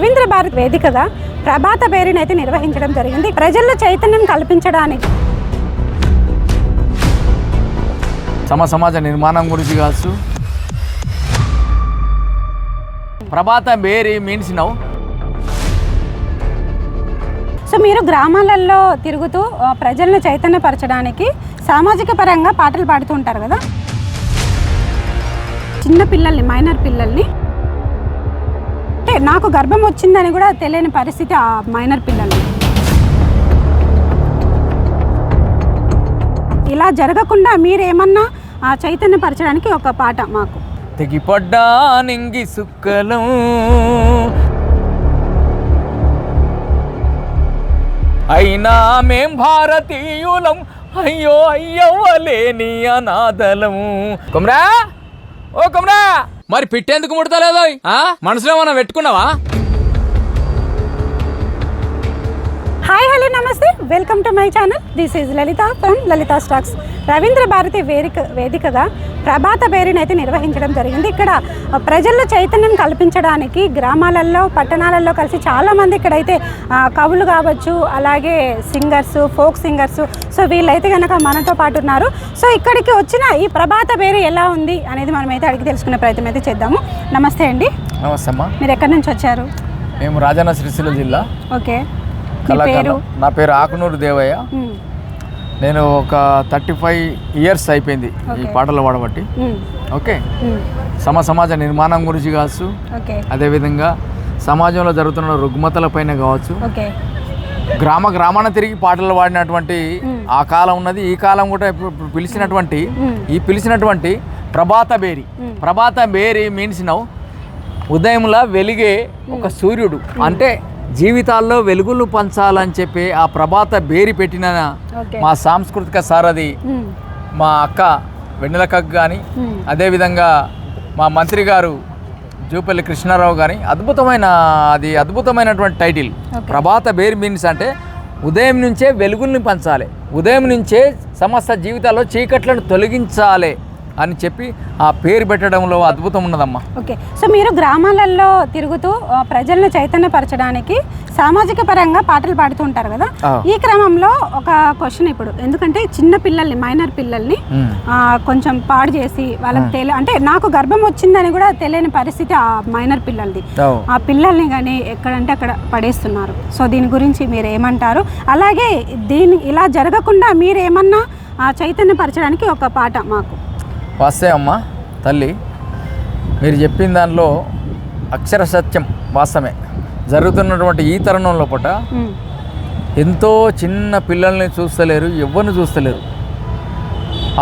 రవీంద్ర భారత్ వేదికగా ప్రభాత బేరీని అయితే నిర్వహించడం జరిగింది. ప్రజల్లో చైతన్యం కల్పించడానికి సమాజ నిర్మాణం గురించి కావచ్చు. ప్రభాత బేరీ మీన్స్ నౌ. సో మీరు గ్రామాలలో తిరుగుతూ ప్రజలను చైతన్యపరచడానికి సామాజిక పరంగా పాటలు పాడుతూ ఉంటారు కదా. చిన్న పిల్లల్ని, మైనర్ పిల్లల్ని, అంటే నాకు గర్భం వచ్చిందని కూడా తెలియని పరిస్థితి ఆ మైనర్ పిల్లల్ని. ఇలా జరగకుండా మీరేమన్నా చైతన్యపరచడానికి ఒక పాట మాకు. తెగిపడ్డా నింగి సుక్కలం అయినా మేం భారతీయులం, అయ్యో అయ్యవ్వలేని అనాథలం. కుమ్రా, ఓ కుమ్రా, మరి పిట్టేందుకు ముడతలేదో మనసులో మనం పెట్టుకున్నావా? Hi, hello, namaste, welcome to my channel. This is Lalitha from Lalitha stocks. Ravindra Bharati వేదికగా ప్రభాత బేరీని అయితే నిర్వహించడం జరిగింది. ఇక్కడ ప్రజల్లో చైతన్యం కల్పించడానికి గ్రామాలలో, పట్టణాలలో కలిసి చాలామంది ఇక్కడైతే కవులు కావచ్చు, అలాగే సింగర్స్, ఫోక్ సింగర్స్, సో వీళ్ళైతే కనుక మనతో పాటు ఉన్నారు. సో ఇక్కడికి వచ్చిన ఈ ప్రభాత బేరీ ఎలా ఉంది అనేది మనమైతే అడిగి తెలుసుకునే ప్రయత్నం అయితే చేద్దాము. నమస్తే అండి. నమస్తే అమ్మా. మీరు ఎక్కడి నుంచి వచ్చారు? మేము రాజన్న సిరిసిల్ల జిల్లా. ఓకే. నా పేరు ఆకునూరు దేవయ్య. నేను ఒక 35 ఇయర్స్ అయిపోయింది ఈ పాటలు పాడబట్టి. ఓకే. సమాజ నిర్మాణం గురించి కావచ్చు, అదేవిధంగా సమాజంలో జరుగుతున్న రుగ్మతల పైన కావచ్చు, గ్రామాన తిరిగి పాటలు పాడినటువంటి ఆ కాలం ఉన్నది. ఈ కాలం కూడా పిలిచినటువంటి ప్రభాత బేరీ. ప్రభాత బేరీ మీన్స్ నౌ ఉదయంలా వెలిగే ఒక సూర్యుడు, అంటే జీవితాల్లో వెలుగులు పంచాలని చెప్పి ఆ ప్రభాత బేరీ పెట్టిన మా సాంస్కృతిక సారథి మా అక్క వెన్నెలకకు కానీ, అదేవిధంగా మా మంత్రి గారు జూపల్లి కృష్ణారావు కానీ అద్భుతమైనటువంటి టైటిల్. ప్రభాత బేరీ మీన్స్ అంటే ఉదయం నుంచే వెలుగుల్ని పంచాలి, ఉదయం నుంచే సమస్త జీవితాల్లో చీకట్లను తొలగించాలి అని చెప్పి ఆ పేరు పెట్టడంలో అద్భుతం ఉన్నదమ్మా. ఓకే. సో మీరు గ్రామాలలో తిరుగుతూ ప్రజలను చైతన్యపరచడానికి సామాజిక పరంగా పాటలు పాడుతూ ఉంటారు కదా. ఈ క్రమంలో ఒక క్వశ్చన్, ఇప్పుడు ఎందుకంటే చిన్న పిల్లల్ని, మైనర్ పిల్లల్ని కొంచెం పాడు చేసి వాళ్ళకి అంటే నాకు గర్భం వచ్చిందని కూడా తెలియని పరిస్థితి ఆ మైనర్ పిల్లలది. ఆ పిల్లల్ని కానీ ఎక్కడంటే అక్కడ పడేస్తున్నారు. సో దీని గురించి మీరు ఏమంటారు? అలాగే ఇలా జరగకుండా మీరేమన్నా చైతన్యపరచడానికి ఒక పాట మాకు. వాస్తే అమ్మ తల్లి, మీరు చెప్పిన దానిలో అక్షర సత్యం, వాస్తవమే. జరుగుతున్నటువంటి ఈ తరుణంలో పూట ఎంతో చిన్న పిల్లల్ని చూస్తలేరు, ఎవరిని చూస్తలేరు.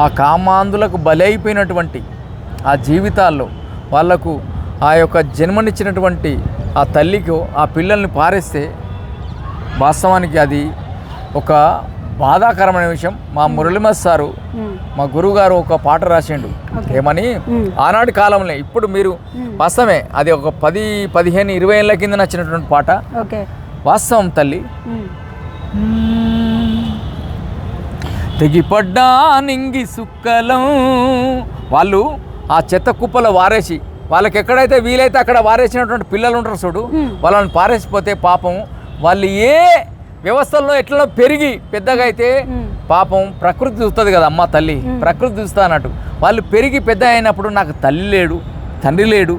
ఆ కామాంధులకు బలైపోయినటువంటి ఆ జీవితాల్లో వాళ్లకు ఆ యొక్క జన్మనిచ్చినటువంటి ఆ తల్లికి ఆ పిల్లల్ని పారేస్తే వాస్తవానికి అది ఒక బాధాకరమైన విషయం. మా మురళీమస్ సారు, మా గురువు గారు ఒక పాట రాసిండు. ఏమని? ఆనాటి కాలంలో, ఇప్పుడు మీరు వాస్తవమే, అది ఒక 10, 15, 20 ఏళ్ళ కింద నచ్చినటువంటి పాట. వాస్తవం తల్లి. తెగిపడ్డా నింగి సుక్కలం. వాళ్ళు ఆ చెత్త కుప్పలో వారేసి, వాళ్ళకి ఎక్కడైతే వీలైతే అక్కడ వారేసినటువంటి పిల్లలు ఉంటారు చూడు, వాళ్ళని పారేసిపోతే పాపం వాళ్ళు ఏ వ్యవస్థల్లో ఎట్లా పెరిగి పెద్దగా అయితే పాపం ప్రకృతి చూస్తుంది కదా అమ్మ తల్లి, ప్రకృతి చూస్తా అన్నట్టు వాళ్ళు పెరిగి పెద్ద అయినప్పుడు నాకు తల్లి లేడు, తండ్రి లేడు,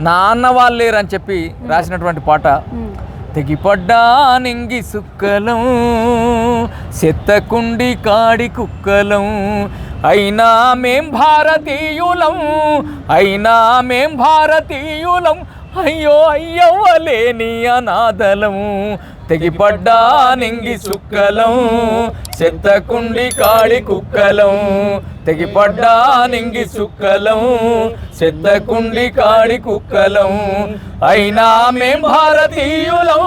నాన్న వాళ్ళు లేరు అని చెప్పి రాసినటువంటి పాట. తెగిపడ్డా నింగి సుక్కలం, సెత్తకుండి కాడి కుక్కలం, అయినా మేం భారతీయులం, అయినా మేం భారతీయులం, అయ్యో అయ్యవ్వలేని అనాథలం. తెగిపడ్డా నింగి సుక్కలం, సెత్తకుండి కాడి కుక్కలం, తెగిపడ్డా నింగి సుక్కలం, సెత్తకుండి కాడి కుక్కలం, అయినా మేం భారతీయులం,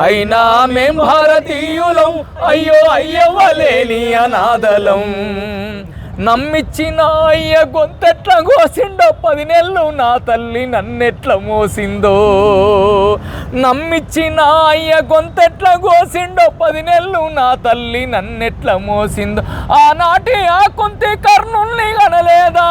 అయినా మేం భారతీయులం, అయ్యో అయ్యవ్వలేని అనాథలం. నమ్మిచ్చిన అయ్య గొంతెట్ల కోసిండో, 10 నెలలు నా తల్లి నన్నెట్ల మోసిందో. నమ్మిచ్చిన అయ్య గొంతెట్ల కోసిండో, 10 నెలలు నా తల్లి నన్నెట్ల మోసిందో. ఆనాటి ఆ కొంత కర్ణుల్ని కనలేదా,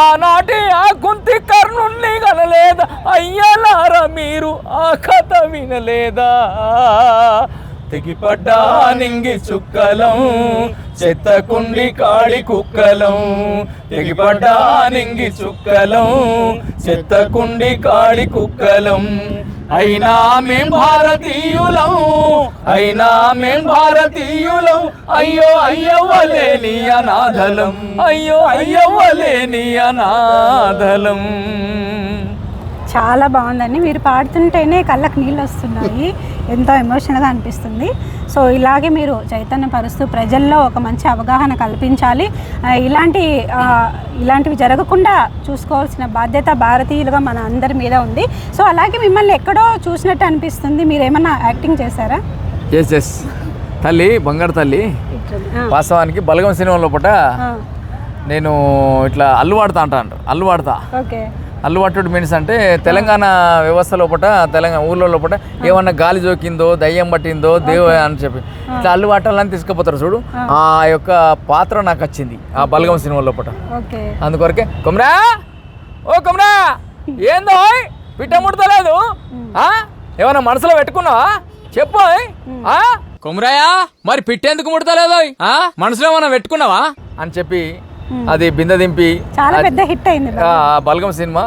ఆనాటి ఆ కుంతి కర్ణుల్ని కనలేదా, అయ్యలారా మీరు ఆ కథ వినలేదా తెగిపడ్డా నింగి చుక్కలం చెత్తకుండి కాడి కుక్కలం తెగిపడ్డా నింగి చుక్కలం చెత్తకుండి కాడి కుక్కలం అయినా మేం భారతీయులం అయినా మేం భారతీయులం అయ్యో అయ్యవ్వలేని అనాథలం అయ్యో అయ్యవ్వలేని అనాథలం. చాలా బాగుందండి. మీరు పాడుతుంటేనే కళ్ళకు నీళ్ళు వస్తున్నాయి, ఎంతో ఎమోషనల్గా అనిపిస్తుంది. సో ఇలాగే మీరు చైతన్యపరుస్తూ ప్రజల్లో ఒక మంచి అవగాహన కల్పించాలి. ఇలాంటివి జరగకుండా చూసుకోవాల్సిన బాధ్యత భారతీయులుగా మన అందరి మీద ఉంది. సో అలాగే మిమ్మల్ని ఎక్కడో చూసినట్టు అనిపిస్తుంది, మీరు ఏమన్నా యాక్టింగ్ చేశారా? ఎస్ తల్లి, బంగారు తల్లి. వాస్తవానికి బలగం సినిమా లోపల నేను ఇట్లా అల్లు వాడతా. ఓకే. అల్లు పట్టుడు మీన్స్ అంటే తెలంగాణ వ్యవస్థ లోపల ఊళ్ళో లోపల ఏమన్నా గాలి జోకిందో దయ్యం పట్టిందో దేవ అని చెప్పి ఇట్లా అల్లు పట్టాలని తీసుకుపోతారు చూడు, ఆ యొక్క పాత్ర నాకు వచ్చింది ఆ బలగం సినిమా లోపల. అందుకొరకే కుమ్రా ఏందో పిట్ట ముడతలేదు, ఏమన్నా మనసులో పెట్టుకున్నావా చెప్పు. కుమ్రాయా మరి పిట్టెందుకు ముడతలేదు, మనసులో ఏమన్నా పెట్టుకున్నావా అని చెప్పి అది బిందె దింపి చాలా పెద్ద హిట్ అయింది బలగం సినిమా.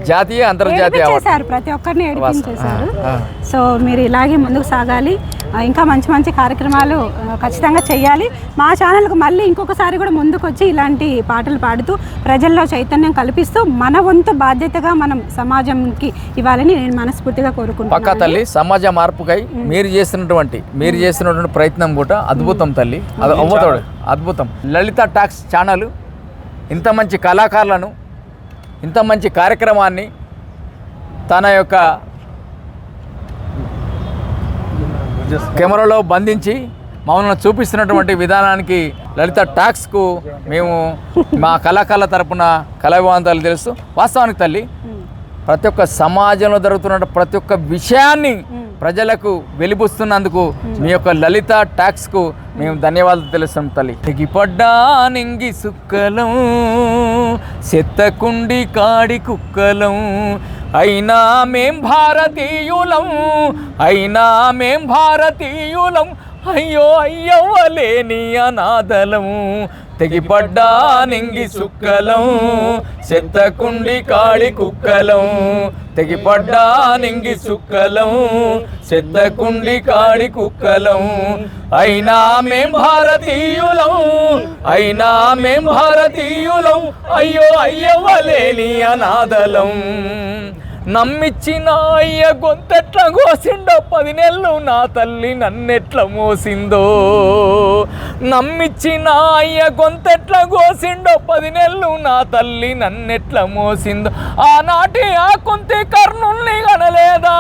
జాతీయ అంతర్జాతీయ ప్రతి ఒక్కరిని ఏడిపించేశారు. సో మీరు ఇలాగే ముందుకు సాగాలి, ఇంకా మంచి మంచి కార్యక్రమాలు ఖచ్చితంగా చేయాలి. మా ఛానల్కు మళ్ళీ ఇంకొకసారి కూడా ముందుకు వచ్చి ఇలాంటి పాటలు పాడుతూ ప్రజల్లో చైతన్యం కల్పిస్తూ మన వంతు బాధ్యతగా మనం సమాజంకి ఇవ్వాలని నేను మనస్ఫూర్తిగా కోరుకుంటున్నాను. పక్కా తల్లి, సమాజ మార్పుకై మీరు చేస్తున్నటువంటి ప్రయత్నం కూడా అద్భుతం తల్లి, అది అవ్వతాడు అద్భుతం. లలిత టాక్స్ ఛానల్ ఇంత మంచి కళాకారులను, ఇంత మంచి కార్యక్రమాన్ని తన యొక్క కెమెరాలో బంధించి మమ్మల్ని చూపిస్తున్నటువంటి విధానానికి లలిత టాక్స్కు మేము మా కళాకారుల తరపున కళాభివంతాలు తెలుస్తూ, వాస్తవానికి తల్లి ప్రతి ఒక్క సమాజంలో జరుగుతున్న ప్రతి ఒక్క విషయాన్ని ప్రజలకు వెలిబుస్తున్నందుకు మీ యొక్క లలిత టాక్స్కు మేము ధన్యవాదాలు తెలుస్తాం తల్లి. తెగిపడ్డా నింగి సుక్కలం చెత్తకుండి కాడి కుక్కలం అయినా మేం భారతీయులం అయినా మేం భారతీయులం అయ్యో అయ్యవ్వలేని అనాథలం తెగిపడ్డా నింగి సుక్కలం చెత్తకుండి కాడి కుక్కలం తెగిపడ్డా నింగి సుక్కలం చెత్తకుండి కాడి కుక్కలం అయినా మేం భారతీయులం అయినా మేం భారతీయులం అయ్యో అయ్యవ్వలేని అనాథలం. నమ్మిచ్చిన అయ్య గొంతెట్ల కోసిండో 10 నెలలు నా తల్లి నన్నెట్ల మోసిందో నమ్మిచ్చిన అయ్య గొంతెట్ల కోసిండో 10 నెలలు నా తల్లి నన్నెట్ల మోసిందో ఆనాటి ఆ కొంత కర్ణుల్ని కనలేదా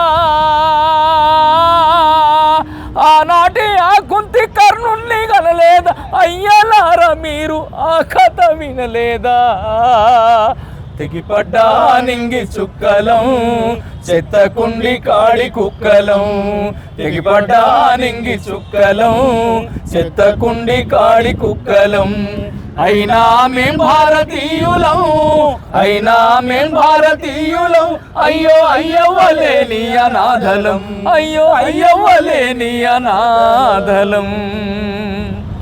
ఆనాటి ఆ కుంతి కర్ణుల్ని కనలేదా అయ్యలారా మీరు ఆ కథ వినలేదా తెగిపడ్డా నింగి చుక్కలం చెత్తకుండి కాడి కుక్కలం తెగిపడ్డా నింగి చుక్కలం చెత్తకుండి కాడి కుక్కలం అయినా మేం భారతీయులం అయినా మేం భారతీయులం అయ్యో అయ్యవ్వలేని అనాథలం అయ్యో అయ్యవ్వలేని అనాథలం.